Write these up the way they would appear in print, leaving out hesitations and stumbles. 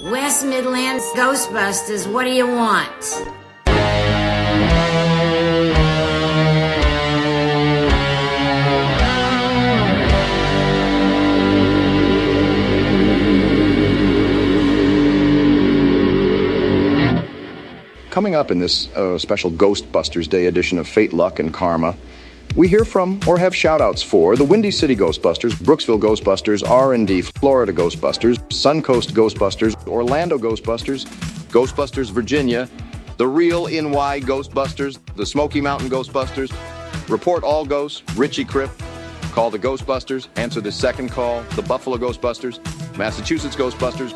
West Midlands Ghostbusters, what do you want? Coming up in this special Ghostbusters Day edition of Fate, Luck, and Karma, we hear from or have shoutouts for the Windy City Ghostbusters, Brooksville Ghostbusters, R&D Florida Ghostbusters, Suncoast Ghostbusters, Orlando Ghostbusters, Ghostbusters Virginia, the real NY Ghostbusters, the Smoky Mountain Ghostbusters, Report All Ghosts, Richi Crypt, Call the Ghostbusters, Answer the Second Call, the Buffalo Ghostbusters, Massachusetts Ghostbusters,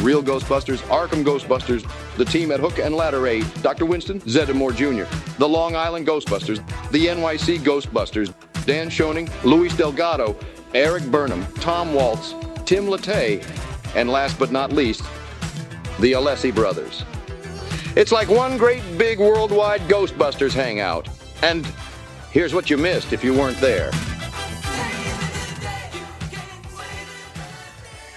Real Ghostbusters, Arkham Ghostbusters, the team at Hook and Ladder 8, Dr. Winston, Zeddemore Jr., the Long Island Ghostbusters, the NYC Ghostbusters, Dan Schoening, Luis Delgado, Erik Burnham, Tom Waltz, Tim Lattie, and last but not least, the Alessi brothers. It's like one great big worldwide Ghostbusters hangout. And here's what you missed if you weren't there.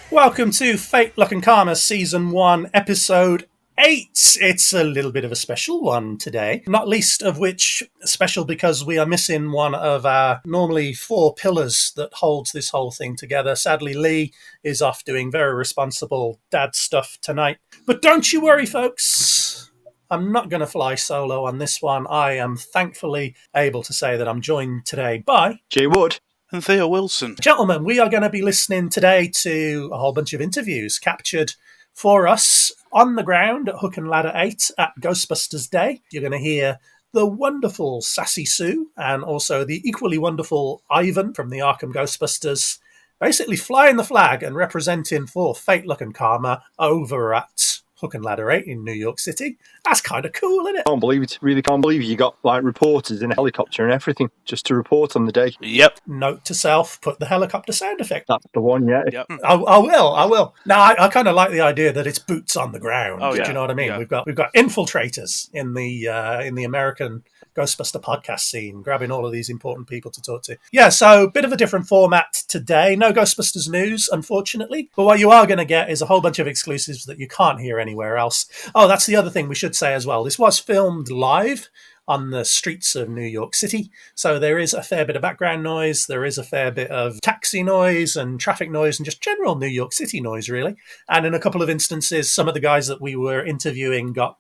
Welcome to Fate, Luck and Karma Season 1, Episode 8. It's a little bit of a special one today, not least of which special because we are missing one of our normally 4 pillars that holds this whole thing together. Sadly, Lee is off doing very responsible dad stuff tonight. But don't you worry, folks. I'm not going to fly solo on this one. I am thankfully able to say that I'm joined today by Jay Wood and Theo Wilson. Gentlemen, we are going to be listening today to a whole bunch of interviews captured for us on the ground at Hook and Ladder 8 at Ghostbusters Day. You're going to hear the wonderful Sassy Sue and also the equally wonderful Ivan from the Arkham Ghostbusters basically flying the flag and representing for Fate, Luck and Karma over at Hook and Ladder 8 in New York City. That's kind of cool, isn't it? Can't believe it. Really can't believe you got like reporters in a helicopter and everything just to report on the day. Yep. Note to self, put the helicopter sound effect. That's the one, yeah. Yep. I will. Now, I kind of like the idea that it's boots on the ground. Oh, Do yeah. you know what I mean? Yeah. We've got infiltrators in the American Ghostbuster podcast scene, grabbing all of these important people to talk to. Yeah, so bit of a different format today. No Ghostbusters news, unfortunately. But what you are going to get is a whole bunch of exclusives that you can't hear anywhere else. Oh, that's the other thing we should say as well. This was filmed live on the streets of New York City. So there is a fair bit of background noise. There is a fair bit of taxi noise and traffic noise and just general New York City noise, really. And in a couple of instances, some of the guys that we were interviewing got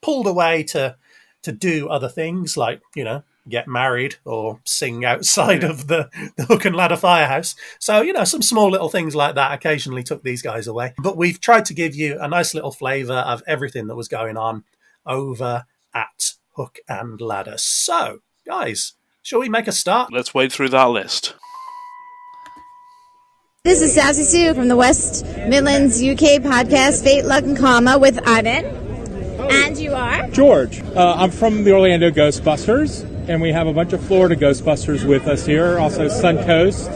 pulled away to do other things like, get married or sing outside of the Hook and Ladder firehouse. So, some small little things like that occasionally took these guys away. But we've tried to give you a nice little flavour of everything that was going on over at Hook and Ladder. So, guys, shall we make a start? Let's wade through that list. This is Sassy Sue from the West Midlands UK podcast, Fate, Luck and Karma with Ivan. And you are? George. I'm from the Orlando Ghostbusters, and we have a bunch of Florida Ghostbusters with us here, also Suncoast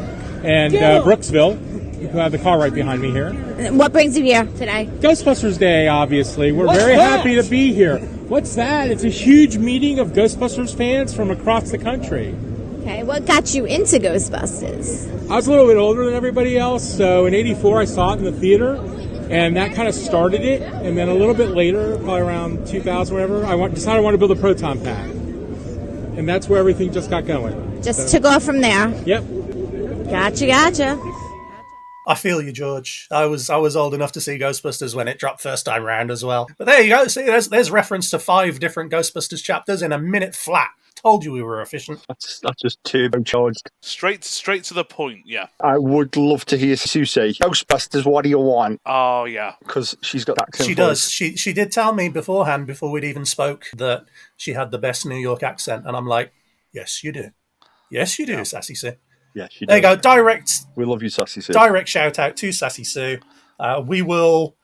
and Brooksville, who have the car right behind me here. What brings you here today? Ghostbusters Day, obviously. We're very happy to be here. What's that? It's a huge meeting of Ghostbusters fans from across the country. Okay, what got you into Ghostbusters? I was a little bit older than everybody else, so in '84 I saw it in the theater. And that kind of started it. And then a little bit later, probably around 2000, whatever, I decided I wanted to build a proton pack. And that's where everything just got going. Just took off from there. Yep. Gotcha. I feel you, George. I was old enough to see Ghostbusters when it dropped first time round as well. But there you go. See, there's reference to 5 different Ghostbusters chapters in a minute flat. Told you we were efficient. That's just turbocharged. Straight to the point, yeah. I would love to hear Sue say, Ghostbusters, what do you want? Oh, yeah. Because she's got that accent. She does. She did tell me beforehand, before we'd even spoke, that she had the best New York accent. And I'm like, yes, you do. Yes, you do, yeah. Sassy Sue. Yeah, she does. There you go. Direct. We love you, Sassy Sue. Direct shout out to Sassy Sue. We will,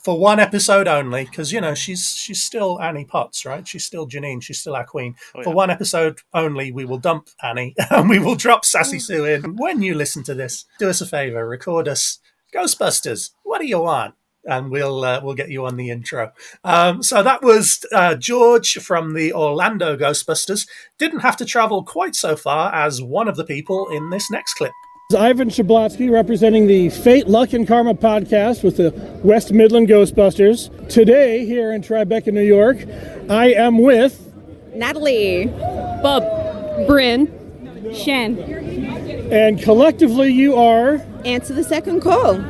for one episode only, because, she's still Annie Potts, right? She's still Janine. She's still our queen. Oh, yeah. For one episode only, we will dump Annie and we will drop Sassy Sue in. When you listen to this, do us a favour, record us. Ghostbusters, what do you want? And we'll get you on the intro. So that was George from the Orlando Ghostbusters. Didn't have to travel quite so far as one of the people in this next clip. This is Ivan Shablotsky representing the Fate, Luck, and Karma podcast with the West Midland Ghostbusters. Today, here in Tribeca, New York, I am with... Natalie, Bob, Bryn, Shan. And collectively you are... Answer the second call.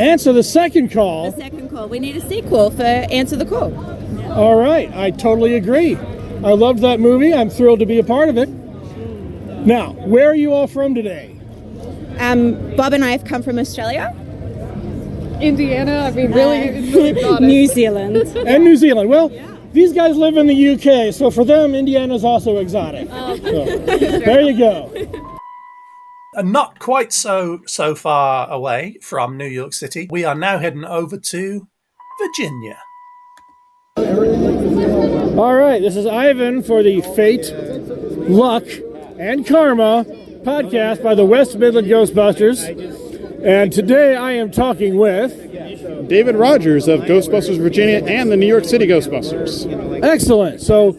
Answer the second call? The second call. We need a sequel for Answer the Call. All right, I totally agree. I loved that movie. I'm thrilled to be a part of it. Now, where are you all from today? Bob and I have come from Australia. Indiana, I mean, really, it's really not New Zealand. And New Zealand. Well, these guys live in the UK, so for them, Indiana's also exotic. So, there you go. And not quite so far away from New York City, we are now heading over to Virginia. All right, this is Ivan for the Fate, Luck, and Karma podcast by the West Midland Ghostbusters. And today I am talking with... David Rogers of Ghostbusters Virginia and the New York City Ghostbusters. Excellent. So,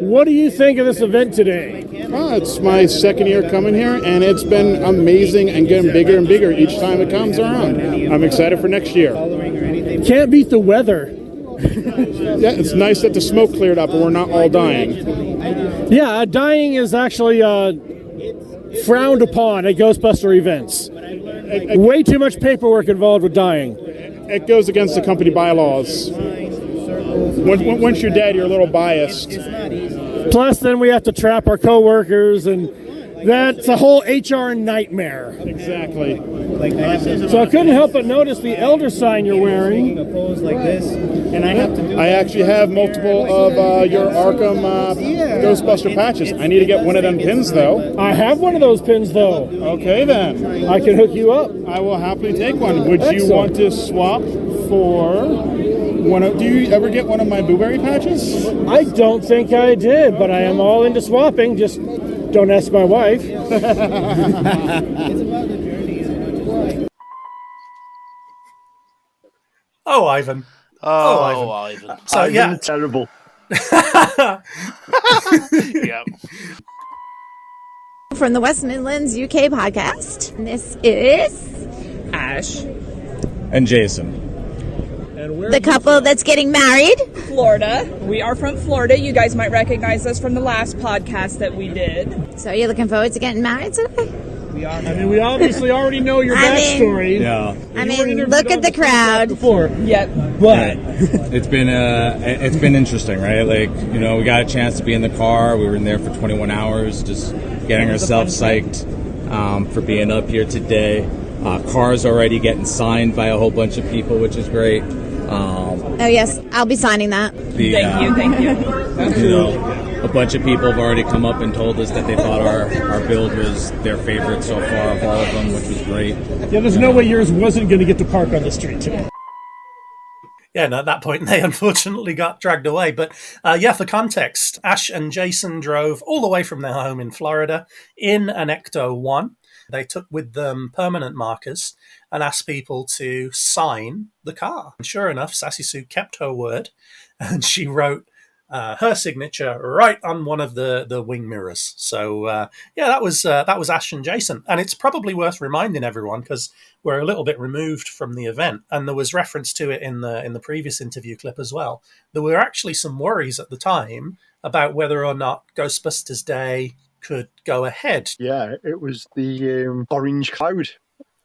what do you think of this event today? It's my second year coming here, and it's been amazing and getting bigger and bigger each time it comes around. I'm excited for next year. Can't beat the weather. Yeah, it's nice that the smoke cleared up and we're not all dying. Yeah, dying is actually frowned upon at Ghostbuster events. Way too much paperwork involved with dying. It goes against the company bylaws. Once you're dead, you're a little biased. Plus, then we have to trap our coworkers, and that's a whole HR nightmare. Exactly. So I couldn't help but notice the elder sign you're wearing. I actually have multiple of your Arkham Ghostbuster patches. I need to get one of them pins, though. I have one of those pins, though. Okay, then. I can hook you up. I will happily take one. Would Excellent. you want to swap for one of... Do you ever get one of my blueberry patches? I don't think I did, but I am all into swapping. Just don't ask my wife. Oh, Ivan. Oh, Ivan. So, yeah. Terrible. Yeah. From the West Midlands UK podcast. And this is Ash and Jason. the couple that's getting married. Florida. We are from Florida. You guys might recognize us from the last podcast that we did. So you're looking forward to getting married today? We are. I mean, we obviously already know your backstory. I mean, look at the crowd. Before. Yep. But it's been interesting, right? Like, you know, we got a chance to be in the car. We were in there for 21 hours, just getting ourselves psyched for being up here today. Cars already getting signed by a whole bunch of people, which is great. Oh yes, I'll be signing that. Thank you. You know, a bunch of people have already come up and told us that they thought our build was their favorite so far of all of them, which was great. Yeah, there's no way yours wasn't going to get to park on the street today. Yeah, and at that point, they unfortunately got dragged away. But for context, Ash and Jason drove all the way from their home in Florida in an Ecto-1. They took with them permanent markers and asked people to sign the car. And sure enough, Sassy Sue kept her word, and she wrote her signature right on one of the wing mirrors. So that was Ash and Jason, and it's probably worth reminding everyone because we're a little bit removed from the event, and there was reference to it in the previous interview clip as well. There were actually some worries at the time about whether or not Ghostbusters Day could go ahead. Yeah, it was the orange cloud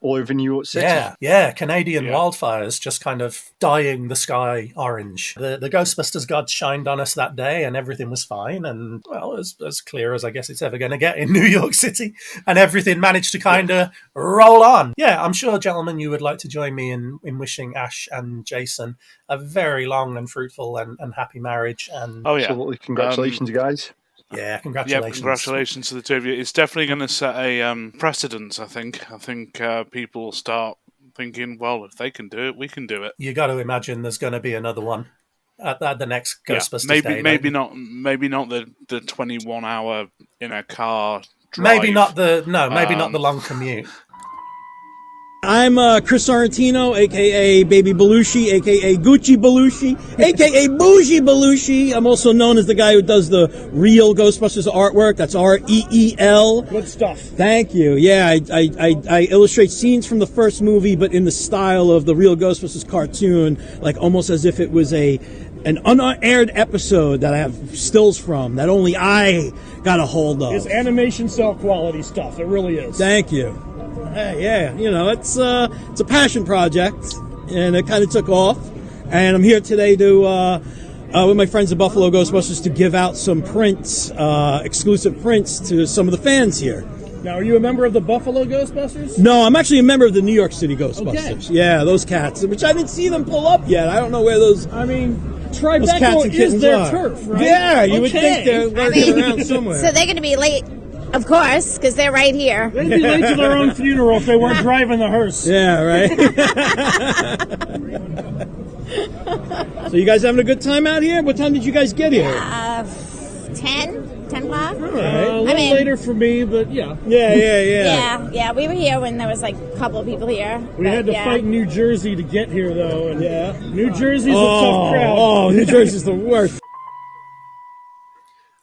all over New York City. Yeah, Canadian wildfires just kind of dyeing the sky orange. The Ghostbusters gods shined on us that day and everything was fine, and well, as clear as I guess it's ever going to get in New York City, and everything managed to kind of roll on. Yeah, I'm sure, gentlemen, you would like to join me in wishing Ash and Jason a very long and fruitful and happy marriage. And absolutely, congratulations, guys. Yeah, congratulations. Yeah, congratulations to the two of you. It's definitely going to set a precedence, I think. I think people will start thinking, well, if they can do it, we can do it. You got to imagine there's going to be another one at the next Ghostbusters Day. Maybe not the 21-hour in a car drive. Maybe not the long commute. I'm Chris Sorrentino, a.k.a. Baby Belushi, a.k.a. Gucci Belushi, a.k.a. Bougie Belushi. I'm also known as the guy who does the real Ghostbusters artwork. That's R-E-E-L. Good stuff. Thank you. Yeah, I illustrate scenes from the first movie, but in the style of the real Ghostbusters cartoon, like almost as if it was an unaired episode that I have stills from, that only I got a hold of. It's animation cell quality stuff. It really is. Thank you. Yeah, it's a passion project, and it kind of took off. And I'm here today to, with my friends at Buffalo Ghostbusters, to give out some prints, exclusive prints to some of the fans here. Now, are you a member of the Buffalo Ghostbusters? No, I'm actually a member of the New York City Ghostbusters. Okay. Yeah, those cats, which I didn't see them pull up yet. I don't know where those. I mean, Tribeca is their turf, right? Yeah, you would think they're lurking around somewhere. So they're going to be late, of course, because they're right here. They'd be late to their own funeral if they weren't driving the hearse. Yeah, right. So you guys having a good time out here? What time did you guys get here? 10 o'clock. All right. A little later for me, but yeah. Yeah, we were here when there was like a couple of people here. We had to fight New Jersey to get here, though. And New Jersey's a tough crowd. Oh, New Jersey's the worst.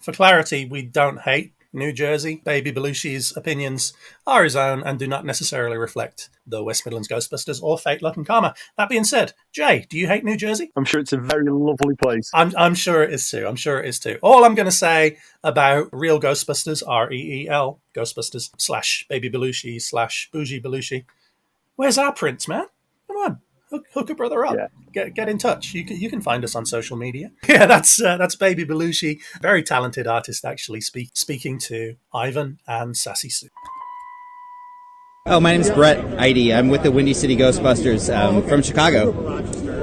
For clarity, we don't hate New Jersey. Baby Belushi's opinions are his own and do not necessarily reflect the West Midlands Ghostbusters or Fate, Luck and Karma. That being said, Jay, do you hate New Jersey? I'm sure it's a very lovely place. I'm sure it is too. All I'm going to say about real Ghostbusters, REEL, Ghostbusters / Baby Belushi / Bougie Belushi. Where's our prints, man? Come on. Hook a brother up. Yeah. Get in touch. You can find us on social media. Yeah, that's Baby Belushi, very talented artist actually, speaking to Ivan and Sassy Sue. Oh, my name's Brett Idy. I'm with the Windy City Ghostbusters from Chicago.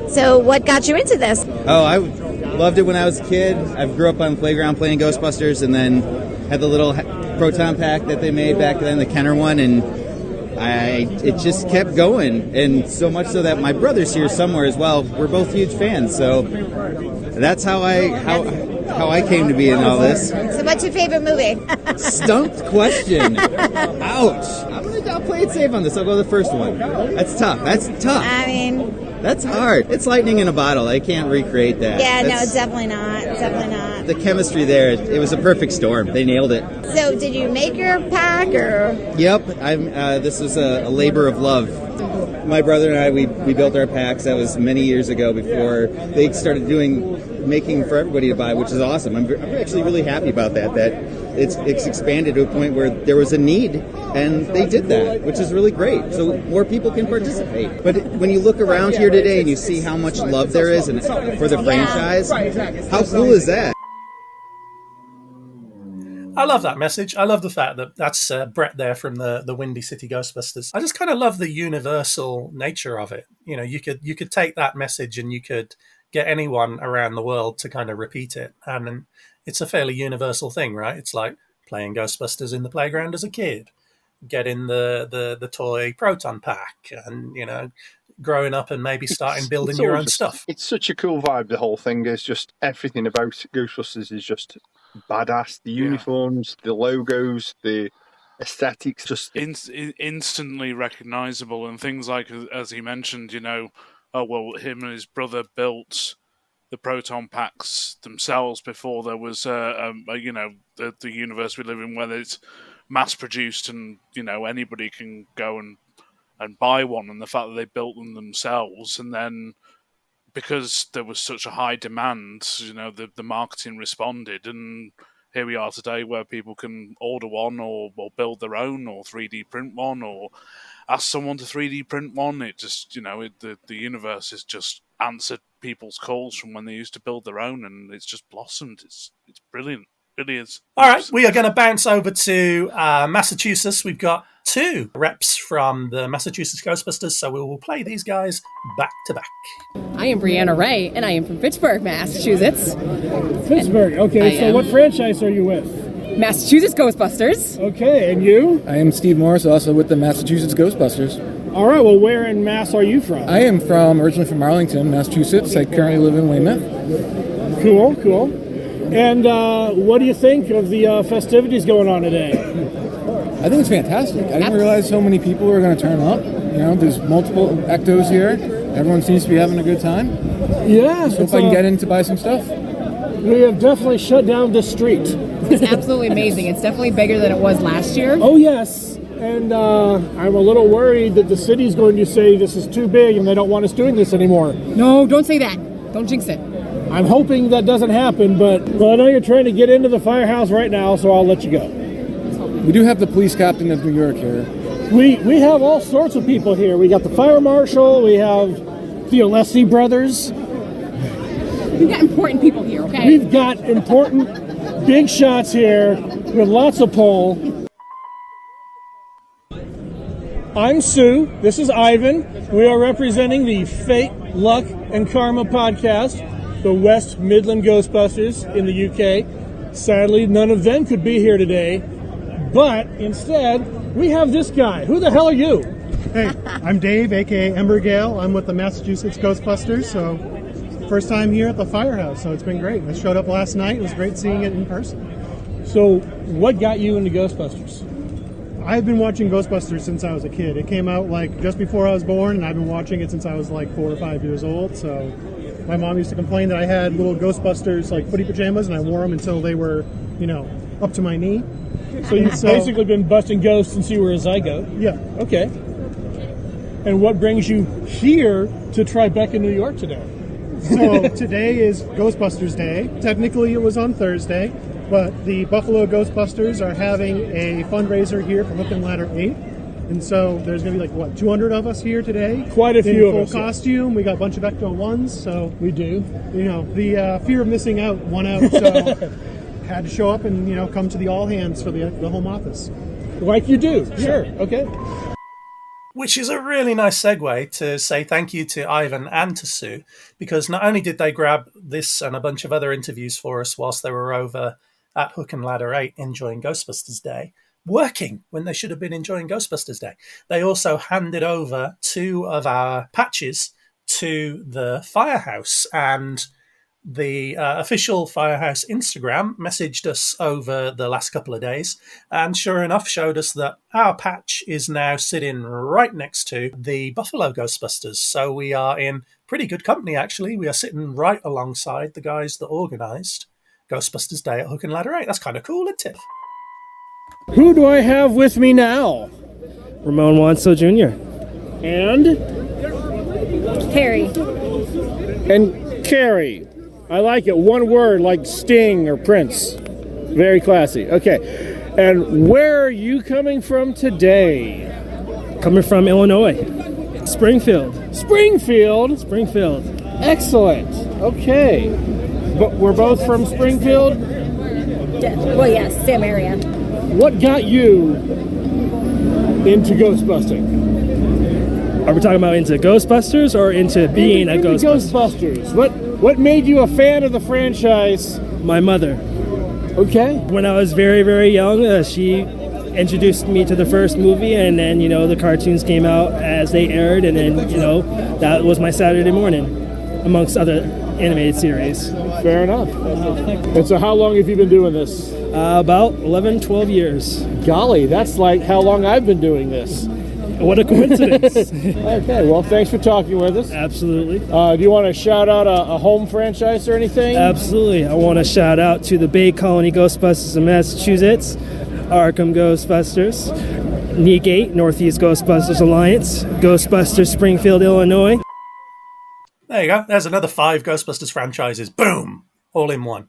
So what got you into this? Oh, I loved it when I was a kid. I grew up on the playground playing Ghostbusters, and then had the little proton pack that they made back then, the Kenner one, and it just kept going, and so much so that my brother's here somewhere as well. We're both huge fans, so that's how I came to be in all this. So what's your favorite movie? Stumped question. Ouch. I'll play it safe on this. I'll go the first one. That's tough. I mean, that's hard. It's lightning in a bottle. I can't recreate that. Yeah, no, it's definitely not. The chemistry there, it was a perfect storm. They nailed it. So did you make your pack, or? Yep. This was a labor of love. My brother and I, we built our packs. That was many years ago before they started making for everybody to buy, which is awesome. I'm actually really happy about that it's expanded to a point where there was a need, and they did that, which is really great. So more people can participate. But when you look around here today and you see how much love there is for the franchise, how cool is that? I love that message. I love the fact that that's Brett there from the Windy City Ghostbusters. I just kind of love the universal nature of it. You know, you could take that message and you could get anyone around the world to kind of repeat it. And it's a fairly universal thing, right? It's like playing Ghostbusters in the playground as a kid, getting the toy proton pack, and, you know, growing up and maybe starting building your own stuff. It's such a cool vibe. The whole thing is just everything about Ghostbusters is just badass. The uniforms, the logos, the aesthetics, just instantly recognizable, and things like, as he mentioned, you know, him and his brother built the proton packs themselves before there was you know, the universe we live in, where it's mass produced and, you know, anybody can go and buy one, and the fact that they built them themselves, and then because there was such a high demand, you know, the marketing responded, and here we are today where people can order one or build their own or 3D print one or ask someone to 3D print one. It just, you know, the universe has just answered people's calls from when they used to build their own, and it's just blossomed. It's brilliant. It really is. All right, we are going to bounce over to Massachusetts. We've got 2 reps from the Massachusetts Ghostbusters, so we will play these guys back to back. I am Brianna Ray, and I am from Fitchburg, Massachusetts. Pittsburgh, okay. So what franchise are you with? Massachusetts Ghostbusters. Okay, and you? I am Steve Morris, also with the Massachusetts Ghostbusters. All right, well, where in Mass are you from? I am originally from Arlington, Massachusetts. I currently live in Weymouth. Cool. And what do you think of the festivities going on today? I think it's fantastic. I didn't realize so many people were going to turn up. You know, there's multiple ectos here. Everyone seems to be having a good time. Yeah. Hope I can get in to buy some stuff. We have definitely shut down the street. It's absolutely amazing. It's definitely bigger than it was last year. Oh, yes. And I'm a little worried that the city's going to say this is too big and they don't want us doing this anymore. No, don't say that. Don't jinx it. I'm hoping that doesn't happen, but well, I know you're trying to get into the firehouse right now, so I'll let you go. We do have the police captain of New York here. We have all sorts of people here. We got the fire marshal. We have the Alessi brothers. We've got important people here, okay? We've got important big shots here with lots of pull. I'm Sue. This is Ivan. We are representing the Fate, Luck, and Karma podcast, the West Midland Ghostbusters in the UK. Sadly, none of them could be here today, but instead, we have this guy. Who the hell are you? Hey, I'm Dave, aka Embergale. I'm with the Massachusetts Ghostbusters, so first time here at the firehouse, so it's been great. I showed up last night. It was great seeing it in person. So, what got you into Ghostbusters? I've been watching Ghostbusters since I was a kid. It came out like just before I was born, and I've been watching it since I was like 4 or 5 years old. So my mom used to complain that I had little Ghostbusters like footy pajamas, and I wore them until they were, up to my knee. So you've basically been busting ghosts since you were a zygote? Yeah. Okay. And what brings you here to Tribeca, New York today? So today is Ghostbusters Day. Technically it was on Thursday, but the Buffalo Ghostbusters are having a fundraiser here for Hook and Ladder 8. And so there's going to be 200 of us here today. Quite a few of us. In full costume. We got a bunch of Ecto-1s, so... We do. The fear of missing out won out, so had to show up and, come to the all-hands for the home office. Like you do. Yeah. Sure. Okay. Which is a really nice segue to say thank you to Ivan and to Sue, because not only did they grab this and a bunch of other interviews for us whilst they were over at Hook and Ladder 8 enjoying Ghostbusters Day, working when they should have been enjoying Ghostbusters Day, they also handed over 2 of our patches to the Firehouse, and the official Firehouse Instagram messaged us over the last couple of days and sure enough showed us that our patch is now sitting right next to the Buffalo Ghostbusters. So we are in pretty good company, actually. We are sitting right alongside the guys that organised Ghostbusters Day at Hook and Ladder 8. That's kind of cool, isn't it? Who do I have with me now? Ramon Wanso Jr. And? Carrie. And Carrie. I like it. One word, like Sting or Prince. Very classy. Okay. And where are you coming from today? Coming from Illinois. Springfield. Springfield? Springfield. Excellent. Okay. But we're both from Springfield? Well, yes, same area. What got you into ghostbusting? Are we talking about into Ghostbusters or into being a Ghostbuster? Ghostbusters. What made you a fan of the franchise? My mother. Okay. When I was very, very young, she introduced me to the first movie, and then, the cartoons came out as they aired, and then, that was my Saturday morning, amongst other animated series. Fair enough. And so how long have you been doing this? About 11, 12 years. Golly, that's like how long I've been doing this. What a coincidence. Okay, well, thanks for talking with us. Absolutely. Do you want to shout out a home franchise or anything? Absolutely. I want to shout out to the Bay Colony Ghostbusters in Massachusetts, Arkham Ghostbusters, Negate, Northeast Ghostbusters Alliance, Ghostbusters Springfield, Illinois. There you go. There's another 5 Ghostbusters franchises. Boom! All in one.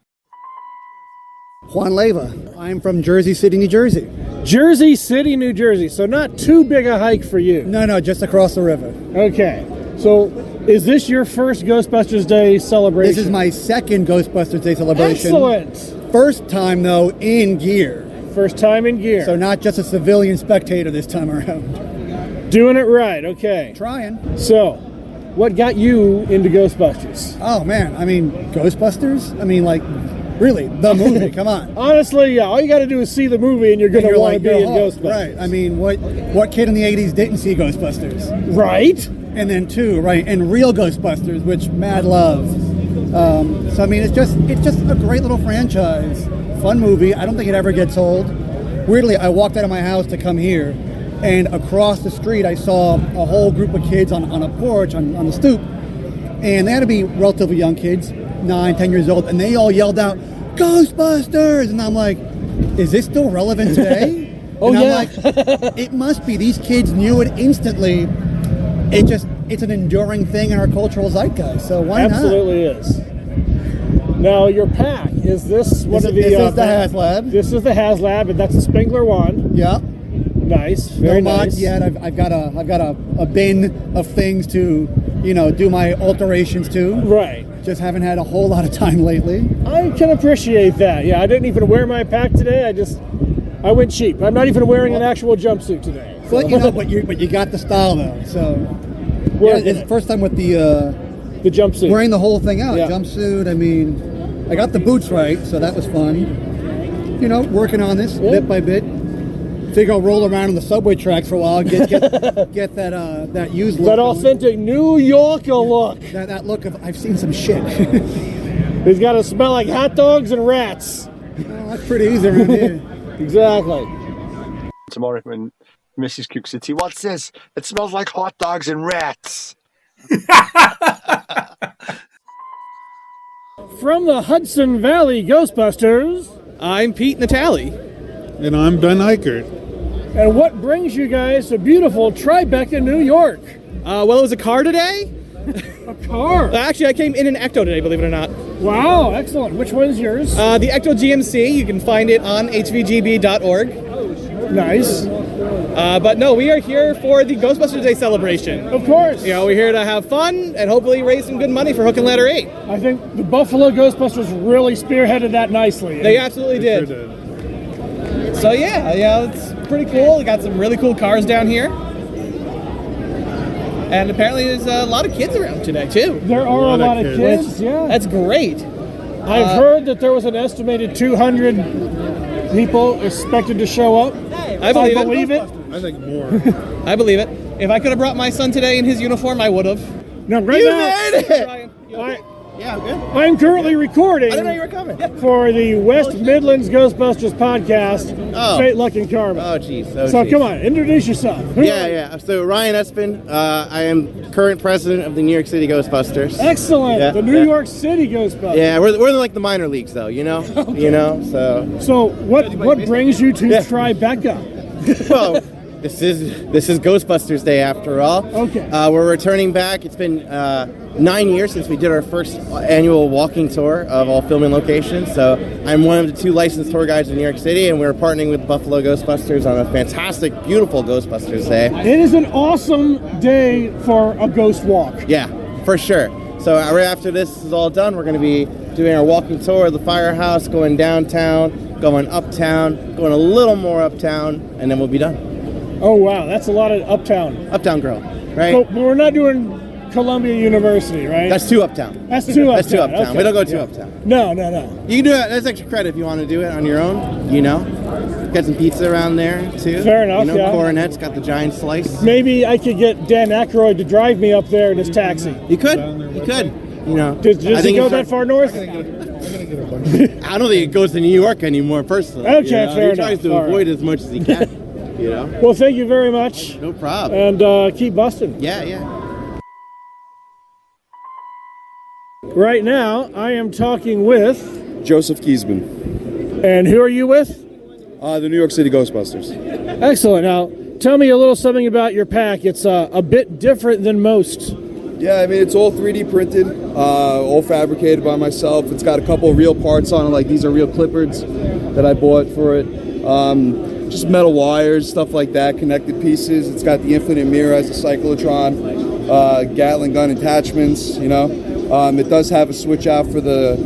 Juan Leva. I'm from Jersey City, New Jersey. Jersey City, New Jersey. So not too big a hike for you. No, just across the river. Okay. So is this your first Ghostbusters Day celebration? This is my second Ghostbusters Day celebration. Excellent. First time, though, in gear. First time in gear. So not just a civilian spectator this time around. Doing it right. Okay. Trying. So, what got you into Ghostbusters? Oh, man. Ghostbusters? Really, the movie, come on. Honestly, yeah, all you got to do is see the movie and you're going to want to be in Ghostbusters. Right, what kid in the 80s didn't see Ghostbusters? Right. And then and real Ghostbusters, which mad love. It's just a great little franchise. Fun movie. I don't think it ever gets old. weirdly, I walked out of my house to come here, and across the street I saw a whole group of kids on a porch on the stoop, and they had to be relatively young kids, 9, 10 years old, and they all yelled out, "Ghostbusters!" And I'm like, is this still relevant today? Oh, and yeah. I'm like, it must be. These kids knew it instantly. It's an enduring thing in our cultural zeitgeist, so why Absolutely is. Now, your pack, is this one of the... This is the HasLab. This is the HasLab, and that's a Spengler one. Yeah. Nice. Very no mods nice. yet. I've got a bin of things to, do my alterations to. Right. Just haven't had a whole lot of time lately. I can appreciate that. Yeah, I didn't even wear my pack today. I went cheap. I'm not even wearing an actual jumpsuit today. So. Well, but you got the style though. So it's the first time with the jumpsuit, wearing the whole thing out. Yeah. Jumpsuit. I mean, I got the boots right, so that was fun. Working on this bit by bit. Figure I'll roll around on the subway tracks for a while, get that used look. That authentic New Yorker look. That look of I've seen some shit. It's got to smell like hot dogs and rats. Well, that's pretty easy around here. Exactly. Tomorrow when Mrs. Cook City, what's this? It smells like hot dogs and rats. From the Hudson Valley Ghostbusters, I'm Pete Natale. And I'm Ben Eichert. And what brings you guys to beautiful Tribeca, New York? Well, it was a car today. A car? Actually, I came in an Ecto today, believe it or not. Wow, excellent. Which one's yours? The Ecto GMC. You can find it on hvgb.org. Nice. But no, we are here for the Ghostbusters Day celebration. Of course. We're here to have fun and hopefully raise some good money for Hook and Ladder 8. I think the Buffalo Ghostbusters really spearheaded that nicely. They absolutely did. Sure did. So yeah, it's pretty cool. We got some really cool cars down here. And apparently there's a lot of kids around today, too. There are a lot of kids, yeah. That's great. I've heard that there was an estimated 200 people expected to show up. I believe it. I think more. I believe it. If I could have brought my son today in his uniform, I would have. No, right you now, made it! Yeah, I'm good. I'm currently recording I didn't know you were coming. for the West Midlands Ghostbusters podcast, Fate, Luck, and Karma. Oh, jeez. So come on, introduce yourself. Yeah. So Ryan Espin, I am current president of the New York City Ghostbusters. Excellent. Yeah, the New York City Ghostbusters. Yeah, we're like the minor leagues, though. Okay. So what brings you to Tribeca? Well, this is Ghostbusters Day after all. Okay. We're returning back. It's been 9 years since we did our first annual walking tour of all filming locations. So I'm one of the 2 licensed tour guides in New York City, and we're partnering with Buffalo Ghostbusters on a fantastic, beautiful Ghostbusters Day. It is an awesome day for a ghost walk. Yeah, for sure. So right after this is all done, we're going to be doing our walking tour of the firehouse, going downtown, going uptown, going a little more uptown, and then we'll be done. Oh, wow. That's a lot of uptown. Uptown girl, right? But we're not doing Columbia University, right? That's 2 uptown. That's 2 uptown. That's 2 uptown. Okay. We don't go 2 uptown. No. You can do it. That's extra credit if you want to do it on your own, Get some pizza around there, too. Fair enough, yeah. Coronet's got the giant slice. Maybe I could get Dan Aykroyd to drive me up there in his taxi. You could. Does it go that far north? I don't think it goes to New York anymore, personally. Okay, fair enough. He tries to avoid as much as he can, Well, thank you very much. No problem. And keep busting. Yeah. Right now, I am talking with... Joseph Kiesman. And who are you with? The New York City Ghostbusters. Excellent. Now, tell me a little something about your pack. It's a bit different than most. Yeah, I mean, it's all 3D printed, all fabricated by myself. It's got a couple of real parts on it, like these are real clipboards that I bought for it. Just metal wires, stuff like that, connected pieces. It's got the infinite mirror as a cyclotron, Gatling gun attachments, It does have a switch out for the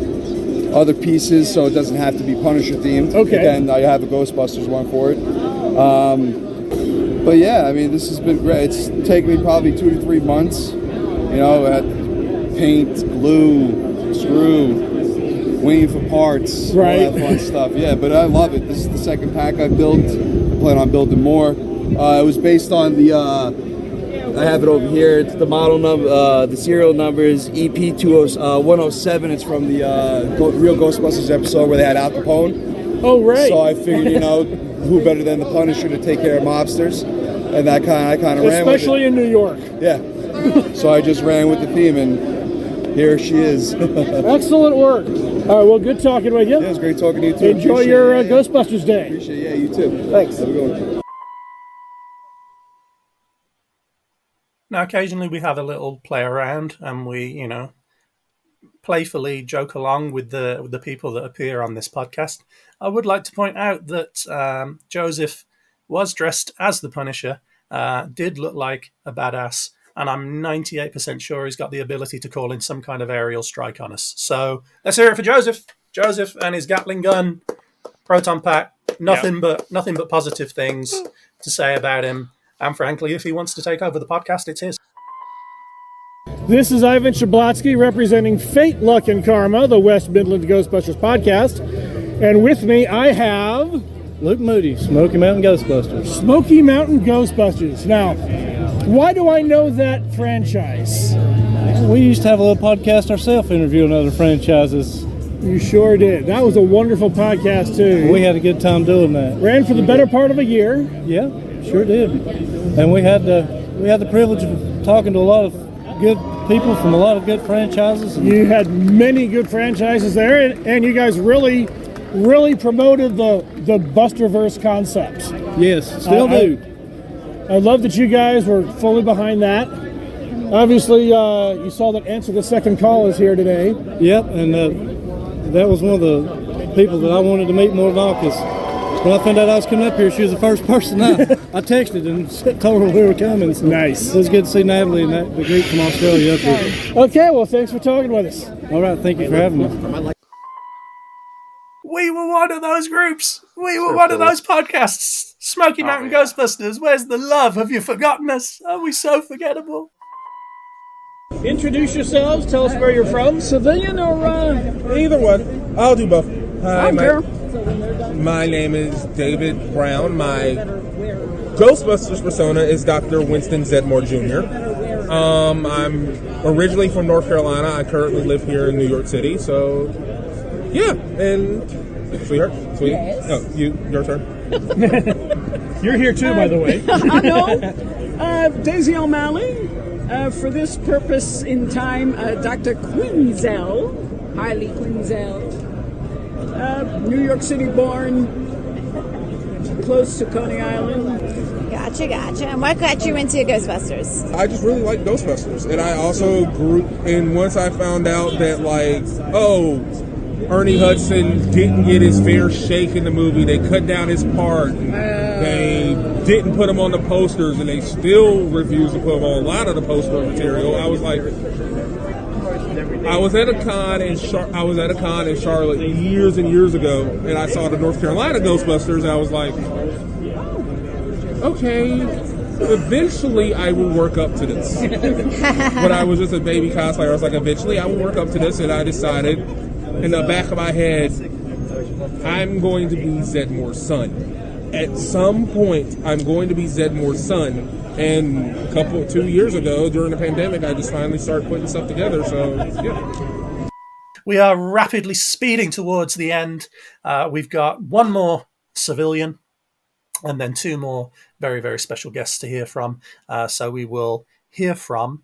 other pieces, so it doesn't have to be Punisher themed. Okay. Again, I have a Ghostbusters one for it. But yeah, I mean, this has been great. It's taken me probably 2 to 3 months. Paint, glue, screw, waiting for parts, right? All that fun stuff. Yeah, but I love it. This is the second pack I built. I plan on building more. It was based on the. I have it over here. It's the model number. The serial number is EP107. It's from the Real Ghostbusters episode where they had Al Capone. Oh, right. So I figured, who better than the Punisher to take care of mobsters? And I kind of ran with it. Especially in New York. Yeah. So I just ran with the theme, and here she is. Excellent work. All right, well, good talking with you. Yeah, it was great talking to you too. Enjoy your Ghostbusters day. Appreciate it. Yeah, you too. Thanks. Have a good one. Now, occasionally we have a little play around, and we, playfully joke along with the people that appear on this podcast. I would like to point out that Joseph was dressed as the Punisher, did look like a badass, and I'm 98% sure he's got the ability to call in some kind of aerial strike on us. So let's hear it for Joseph. Joseph and his Gatling gun, proton pack, nothing but positive things to say about him. And frankly, if he wants to take over the podcast, it's his. This is Ivan Shablatsky representing Fate, Luck, and Karma, the West Midland Ghostbusters podcast. And with me, I have Luke Moody, Smoky Mountain Ghostbusters. Smoky Mountain Ghostbusters. Now, why do I know that franchise? We used to have a little podcast ourselves interviewing other franchises. You sure did. That was a wonderful podcast, too. We had a good time doing that. Ran for the better part of a year. Yeah, sure did. And we had the privilege of talking to a lot of good people from a lot of good franchises. You had many good franchises there, and you guys really promoted the Busterverse concept. Yes, still do. I love that you guys were fully behind that. Obviously, you saw that Answer the Second Call is here today. Yep, and that was one of the people that I wanted to meet more than all, because when I found out I was coming up here, she was the first person I texted and told her we were coming. So nice. It was good to see Natalie and the group from Australia up here. Okay, well, thanks for talking with us. All right, thank you for having me. We were one of those groups. We were one of those podcasts. Smoky Mountain Ghostbusters. Where's the love? Have you forgotten us? Are we so forgettable? Introduce yourselves. Tell us where you're from. Civilian or either one. I'll do both. Hi, my name is David Brown. My Ghostbusters persona is Dr. Winston Zeddemore Jr. I'm originally from North Carolina. I currently live here in New York City. So, yeah. And sweetheart, sweetie. Yes. No, your turn. You're here too, by the way. I know. Daisy O'Malley. For this purpose in time, Dr. Quinzel, Harley Quinzel. New York City born, close to Coney Island. Gotcha. And what got you into Ghostbusters? I just really like Ghostbusters. And I also grew, and once I found out that, Ernie Hudson didn't get his fair shake in the movie, they cut down his part, and they didn't put him on the posters, and they still refused to put him on a lot of the poster material. I was like, I was at a con in Charlotte years and years ago, and I saw the North Carolina Ghostbusters, and I was like, okay, eventually I will work up to this. When I was just a baby cosplayer, I was like, eventually I will work up to this, and I decided in the back of my head, I'm going to be Zeddemore's son. At some point, I'm going to be Zeddemore's son. And 2 years ago, during the pandemic, I just finally started putting stuff together. So, yeah. We are rapidly speeding towards the end. We've got one more civilian and then two more very, very special guests to hear from. So we will hear from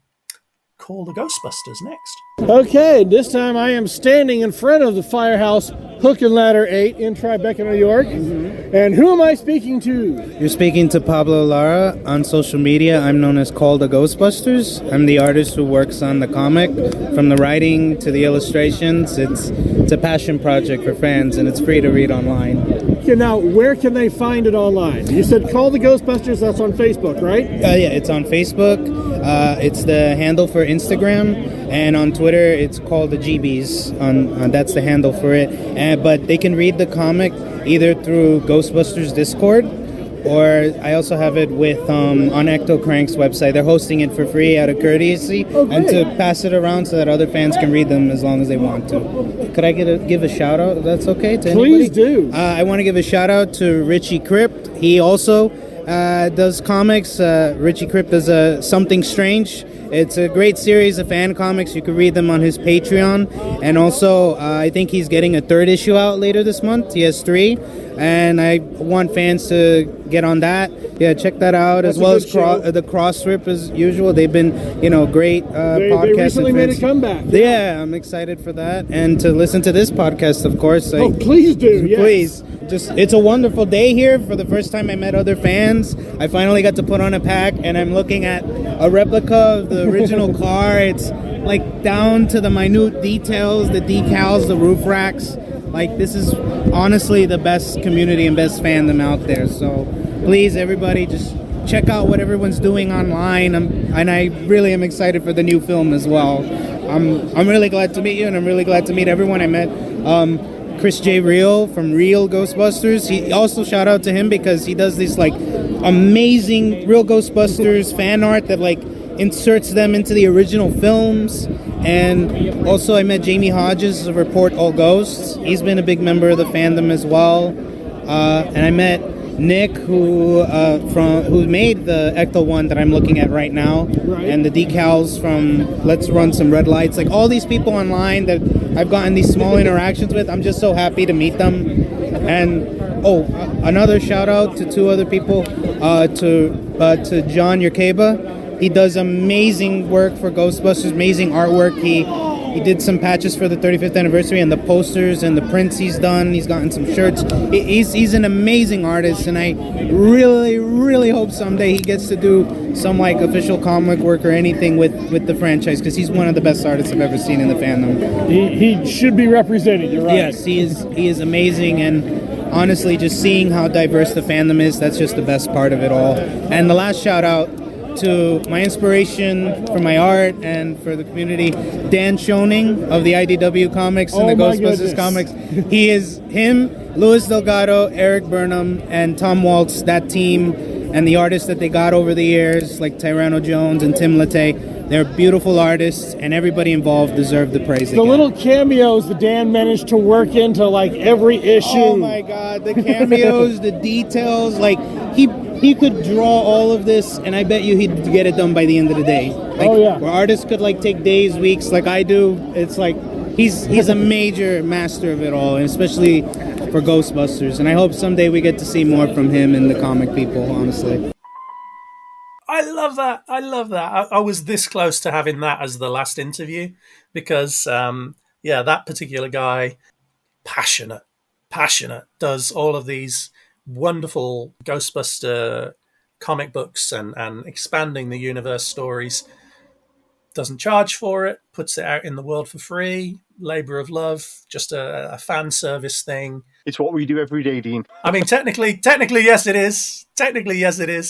Call the Ghostbusters next. Okay, this time I am standing in front of the Firehouse Hook and Ladder 8 in Tribeca, New York. And who am I speaking to? You're speaking to Pablo Lara on social media. I'm known as Call the Ghostbusters. I'm the artist who works on the comic, from the writing to the illustrations. It's a passion project for fans, and it's free to read online. Okay, now, where can they find it online? You said Call the Ghostbusters, that's on Facebook, right? Yeah, it's on Facebook. It's the handle for Instagram. And on Twitter, it's called the GBs. That's the handle for it. But they can read the comic either through Ghostbusters Discord, or I also have it with on Ecto Crank's website. They're hosting it for free out of courtesy, and to pass it around so that other fans can read them as long as they want to. Could I give a shout out? If that's okay to anybody? Please do. I want to give a shout out to Richi Crypt. He also does comics. Richi Crypt does Something Strange. It's a great series of fan comics. You can read them on his Patreon. And also, I think he's getting a 3rd issue out later this month. He has 3. And I want fans to get on that. Yeah, check that out. That's as well as the Cross Rip as usual. They've been, great podcasts. They recently made a comeback. Yeah, I'm excited for that. And to listen to this podcast, of course. Please do. Yes. Please. It's a wonderful day here. For the first time I met other fans. I finally got to put on a pack, and I'm looking at a replica of the original car. It's like down to the minute details, the decals, the roof racks. Like, this is honestly the best community and best fandom out there. So please, everybody, just check out what everyone's doing online. And I really am excited for the new film as well. I'm really glad to meet you, and I'm really glad to meet everyone I met. Chris J. Real from Real Ghostbusters. He also, shout out to him because he does this like amazing Real Ghostbusters fan art that like inserts them into the original films. And also I met Jamie Hodges of Report All Ghosts. He's been a big member of the fandom as well. And I met Nick, who made the Ecto one that I'm looking at right now, and the decals from Let's Run Some Red Lights. Like all these people online that I've gotten these small interactions with, I'm just so happy to meet them. And another shout out to 2 other people, to John Yerkeba. He does amazing work for Ghostbusters, amazing artwork. He did some patches for the 35th anniversary and the posters and the prints he's done. He's gotten some shirts. He's an amazing artist, and I really, really hope someday he gets to do some like official comic work or anything with the franchise, because he's one of the best artists I've ever seen in the fandom. He should be represented, you're right. Yes, he is amazing, and honestly, just seeing how diverse the fandom is, that's just the best part of it all. And the last shout out to my inspiration for my art and for the community, Dan Schoening of the IDW comics and the Ghostbusters comics. Him, Louis Delgado, Erik Burnham, and Tom Waltz, that team, and the artists that they got over the years, like Tyrano Jones and Tim Lattie. They're beautiful artists, and everybody involved deserved the praise. The little cameos that Dan managed to work into like every issue. Oh my God, the cameos, the details, like he could draw all of this, and I bet you he'd get it done by the end of the day. Like, where artists could like take days, weeks, like I do. It's like he's a major master of it all, and especially for Ghostbusters. And I hope someday we get to see more from him and the comic people, honestly. I love that. I was this close to having that as the last interview because, that particular guy, passionate, does all of these wonderful Ghostbuster comic books and expanding the universe stories. Doesn't charge for it, puts it out in the world for free. Labor of love, just a fan service thing. It's what we do every day, Dean. I mean, technically, yes, it is.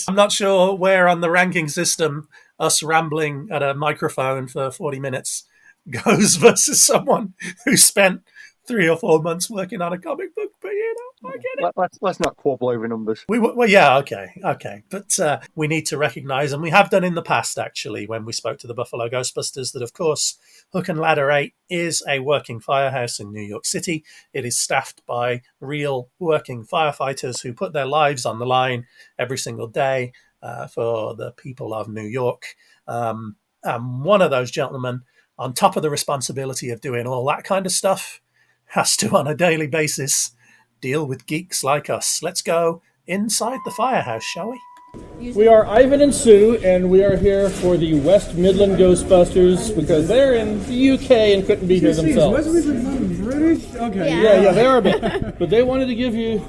I'm not sure where on the ranking system us rambling at a microphone for 40 minutes goes versus someone who spent 3 or 4 months working on a comic book, but I get it. Let's not quibble over numbers. Okay. But we need to recognise, and we have done in the past actually, when we spoke to the Buffalo Ghostbusters, that of course Hook and Ladder 8 is a working firehouse in New York City. It is staffed by real working firefighters who put their lives on the line every single day for the people of New York. And one of those gentlemen, on top of the responsibility of doing all that kind of stuff, has to, on a daily basis, deal with geeks like us. Let's go inside the firehouse, shall we? We are Ivan and Sue, and we are here for the West Midland Ghostbusters because they're in the UK and couldn't be here themselves. West Midland British? Okay. Yeah, they are a bit. But they wanted to give you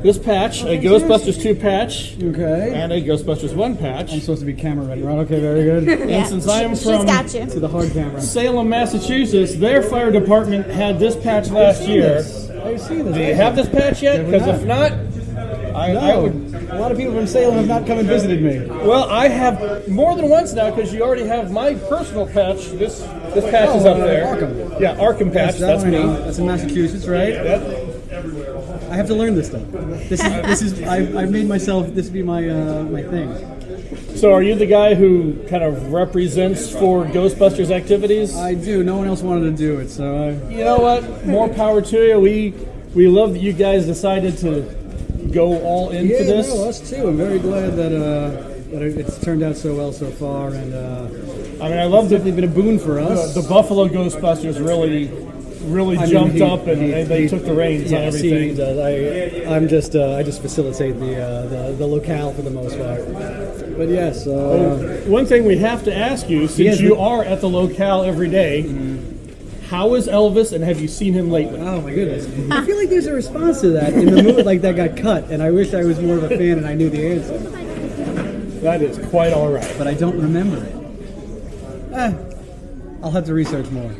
this patch, a Ghostbusters 2 patch, and a Ghostbusters 1 patch. I'm supposed to be camera ready, right? Okay, very good. And since I am from to the hard camera. Salem, Massachusetts, their fire department had this patch last year. I've seen this. Do you have this patch yet? Because if not, I would. A lot of people from Salem have not come and visited me. Well, I have more than once now because you already have my personal patch. This patch is up there. Arkham. Yeah, Arkham patch. Yes, that's me. That's in Massachusetts, right? I have to learn this stuff. This is. I've made myself. This be my my thing. So, are you the guy who kind of represents for Ghostbusters activities? I do. No one else wanted to do it, so. You know what? More power to you. We love that you guys decided to go all in for this. Yeah, us too. I'm very glad that it's turned out so well so far, and I mean, I love it's definitely been a boon for us. The Buffalo Ghostbusters really jumped up and they took the reins on everything. He does. I just facilitate the locale for the most part. But yes. One thing we have to ask you, since you are at the locale every day, how is Elvis, and have you seen him lately? Oh my goodness! I feel like there's a response to that in the movie, like that got cut, and I wish I was more of a fan and I knew the answer. That is quite all right, but I don't remember it. I'll have to research more.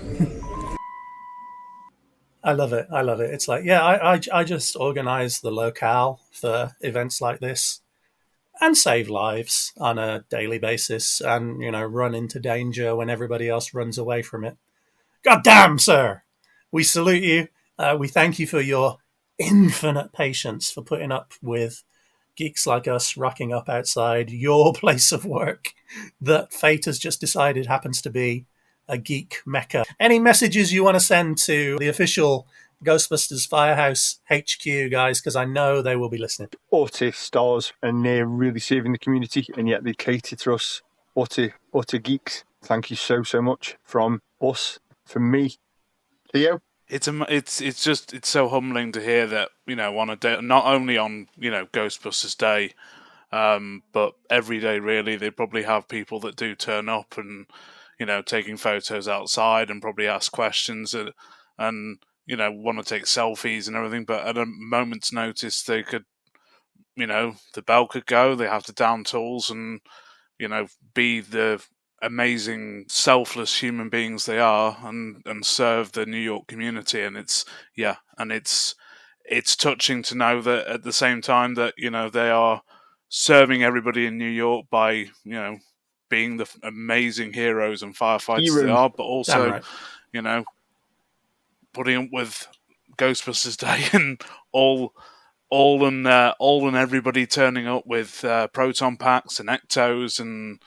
I love it. It's like, I just organize the locale for events like this and save lives on a daily basis and, run into danger when everybody else runs away from it. God damn, sir! We salute you. We thank you for your infinite patience for putting up with geeks like us rocking up outside your place of work that fate has just decided happens to be a geek mecca. Any messages you want to send to the official Ghostbusters Firehouse HQ, guys, because I know they will be listening. 40 stars, and they're really saving the community, and yet they cater to us. Utter geeks. Thank you so much from us, from me, Theo. It's so humbling to hear that, on a day, not only on Ghostbusters Day, but every day really, they probably have people that do turn up and taking photos outside and probably ask questions and want to take selfies and everything. But at a moment's notice, they could, the bell could go. They have to down tools and be the amazing, selfless human beings they are, and serve the New York community. And it's touching to know that at the same time that they are serving everybody in New York by being the amazing heroes and firefighters they are, but also putting up with Ghostbusters Day and all and everybody turning up with proton packs and ectos and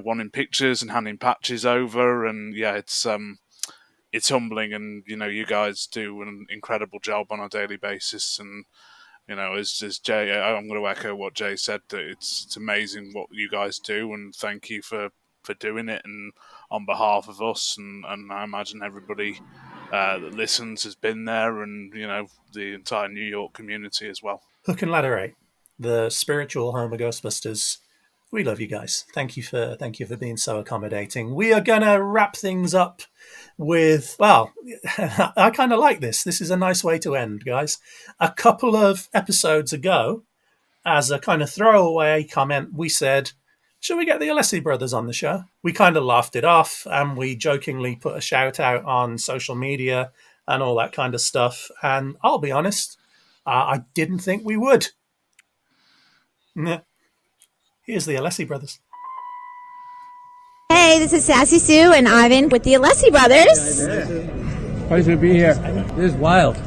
wanting pictures and handing patches over, and it's humbling, and you guys do an incredible job on a daily basis, and as Jay, I'm going to echo what Jay said, that it's amazing what you guys do, and thank you for doing it, and on behalf of us, and I imagine everybody that listens has been there, and the entire New York community as well. Hook and Ladder 8, the spiritual home of Ghostbusters. We love you guys. Thank you for being so accommodating. We are going to wrap things up with, I kind of like this. This is a nice way to end, guys. A couple of episodes ago, as a kind of throwaway comment, we said, should we get the Alessi brothers on the show? We kind of laughed it off, and we jokingly put a shout out on social media and all that kind of stuff. And I'll be honest, I didn't think we would. Here's the Alessi brothers. Hey, this is Sassy Sue and Ivan with the Alessi brothers. Pleasure to be here. This is wild.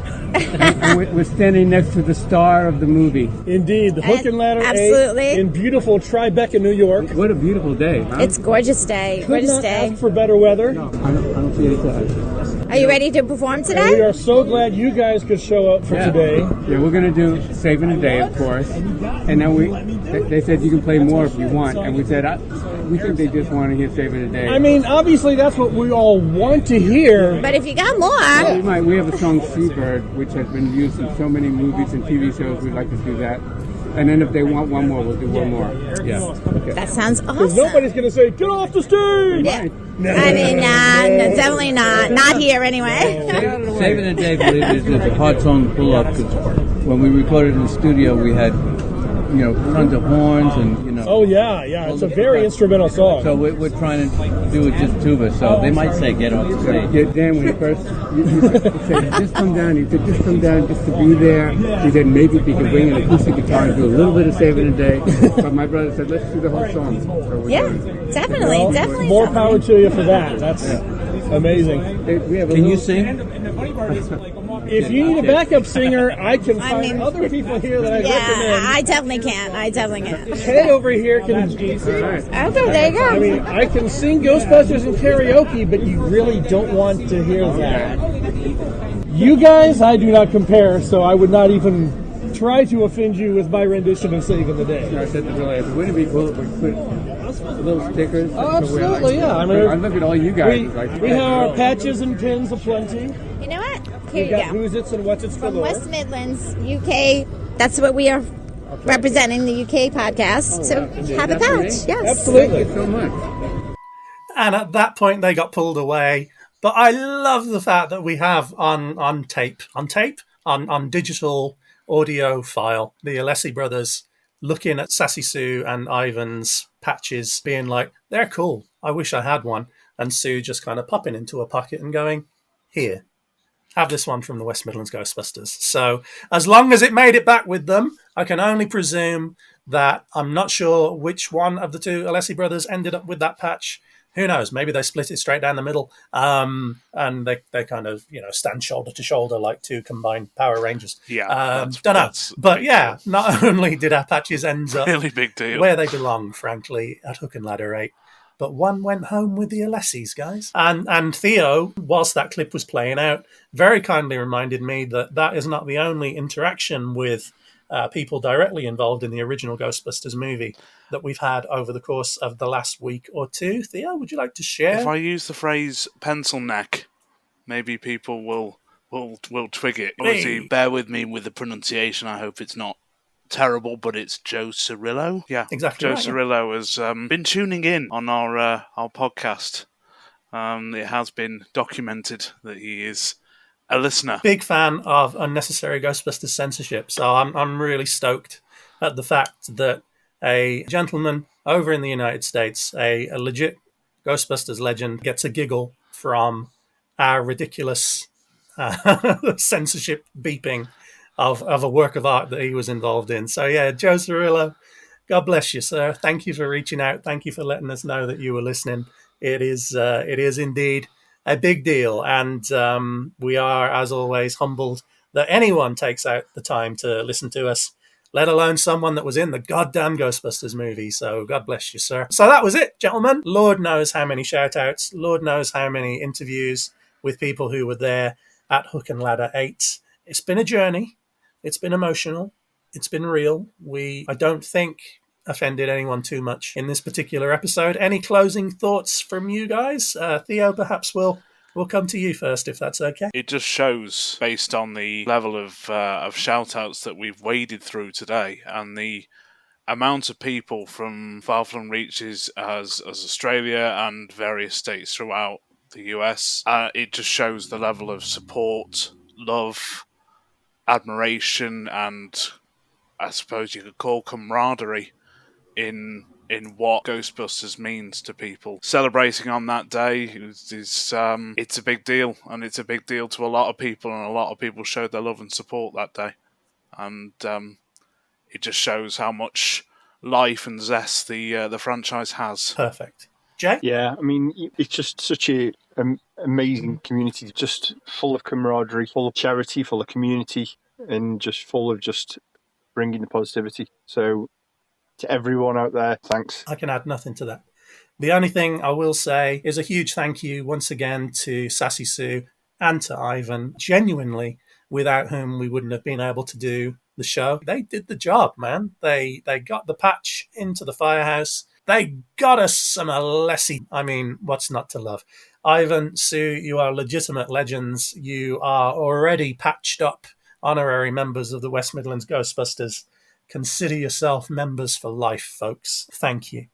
We're standing next to the star of the movie. Indeed, the Hook and Ladder 8 in beautiful Tribeca, New York. What a beautiful day, huh? It's gorgeous day. Could not ask for better weather. No, I don't see any time. Are you ready to perform today? And we are so glad you guys could show up for today. Yeah, we're going to do Saving the Day, of course. And then they said you can play more if you want. And we said, we think they just want to hear Saving the Day. I mean, obviously that's what we all want to hear. But if you got more... We have a song, Seabird, which has been used in so many movies and TV shows. We'd like to do that. And then if they want one more, we'll do one more. Yeah. Okay. That sounds awesome. Because nobody's going to say, get off the stage! Yeah. No. I mean, no, definitely not. Not here, anyway. Saving the Day, believe it, is a hard song to pull up, because when we recorded in the studio, we had, tons of horns and, Oh, yeah. It's a very instrumental song. So we're trying to do it just tuba, so they might say, get off the stage. Yeah, Dan, when he first said, just come down. He said, just come down just to be there. He said, maybe if he could bring an acoustic guitar and do a little bit of Saving the Day. But my brother said, let's do the whole song. So definitely. More power to you for that. That's amazing. Can you sing? If you need a backup singer, I can find other people here that I recommend. I definitely can. Kay over here can. Okay, there you go. I mean, I can sing Ghostbusters in karaoke, but you really don't want to hear that. You guys, I do not compare, so I would not even try to offend you with my rendition of Saving the Day. I said to Billy, wouldn't it be cool if we put little stickers? Oh, absolutely, yeah. I mean, I look at all you guys. We have our patches and pins aplenty. You know what? Here We you got go. Who's It's and What's It's From galore. West Midlands, UK. That's what we are representing, the UK podcast. So have a patch. Yes. Absolutely. Thank you so much. And at that point, they got pulled away. But I love the fact that we have on digital audio file, the Alessi brothers looking at Sassy Sue and Ivan's patches, being like, they're cool. I wish I had one. And Sue just kind of popping into a pocket and going, here, have this one from the West Midlands Ghostbusters. So as long as it made it back with them, I can only presume that I'm not sure which one of the two Alessi brothers ended up with that patch. Who knows? Maybe they split it straight down the middle, and they kind of stand shoulder to shoulder like two combined Power Rangers. Yeah, don't know. But yeah, not only did our patches end up really big deal where they belong, frankly, at Hook and Ladder 8, but one went home with the Alessis, guys. And Theo, whilst that clip was playing out, very kindly reminded me that is not the only interaction with people directly involved in the original Ghostbusters movie that we've had over the course of the last week or two. Theo, would you like to share? If I use the phrase pencil neck, maybe people will twig it. Obviously, bear with me with the pronunciation. I hope it's not terrible, but it's Joe Cirillo. Yeah, exactly. Joe right, Cirillo has been tuning in on our podcast. It has been documented that he is a listener. Big fan of unnecessary Ghostbusters censorship, so I'm really stoked at the fact that a gentleman over in the United States, a legit Ghostbusters legend, gets a giggle from our ridiculous censorship beeping of a work of art that he was involved in. So yeah, Joe Cirillo, God bless you, sir. Thank you for reaching out. Thank you for letting us know that you were listening. It is indeed a big deal, and we are, as always, humbled that anyone takes out the time to listen to us, let alone someone that was in the goddamn Ghostbusters movie. So God bless you, sir. So that was it, gentlemen. Lord knows how many shout-outs, Lord knows how many interviews with people who were there at Hook and Ladder 8. It's been a journey. It's been emotional. It's been real. I don't think offended anyone too much in this particular episode. Any closing thoughts from you guys? Theo, perhaps we'll come to you first, if that's okay. It just shows, based on the level of shout-outs that we've waded through today, and the amount of people from far-flung reaches as Australia and various states throughout the US, it just shows the level of support, love, admiration, and I suppose you could call camaraderie in what Ghostbusters means to people. Celebrating on that day it's a big deal, and it's a big deal to a lot of people, and a lot of people showed their love and support that day. And it just shows how much life and zest the franchise has. Perfect. Jay? Yeah, I mean, it's just such a amazing community, just full of camaraderie, full of charity, full of community, and just full of just bringing the positivity. So to everyone out there, thanks. I can add nothing to that. The only thing I will say is a huge thank you once again to Sassy Sue and to Ivan, genuinely, without whom we wouldn't have been able to do the show. They did the job, man. They got the patch into the firehouse. They got us some Alessi. I mean, what's not to love? Ivan, Sue, you are legitimate legends. You are already patched up honorary members of the West Midlands Ghostbusters. Consider yourself members for life, folks. Thank you.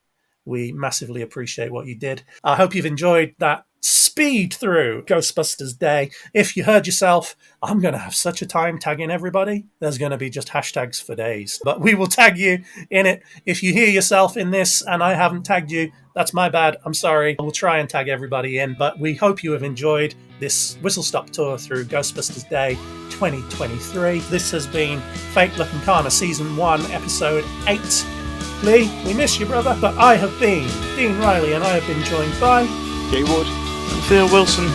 We massively appreciate what you did. I hope you've enjoyed that speed through Ghostbusters Day. If you heard yourself, I'm going to have such a time tagging everybody. There's going to be just hashtags for days. But we will tag you in it. If you hear yourself in this and I haven't tagged you, that's my bad. I'm sorry. We'll try and tag everybody in. But we hope you have enjoyed this whistle-stop tour through Ghostbusters Day 2023. This has been Fate, Luck and Karma Season 1, Episode 8. Lee, we miss you, brother. But I have been Dean Riley, and I have been joined by Jay Wood and Theo Wilson.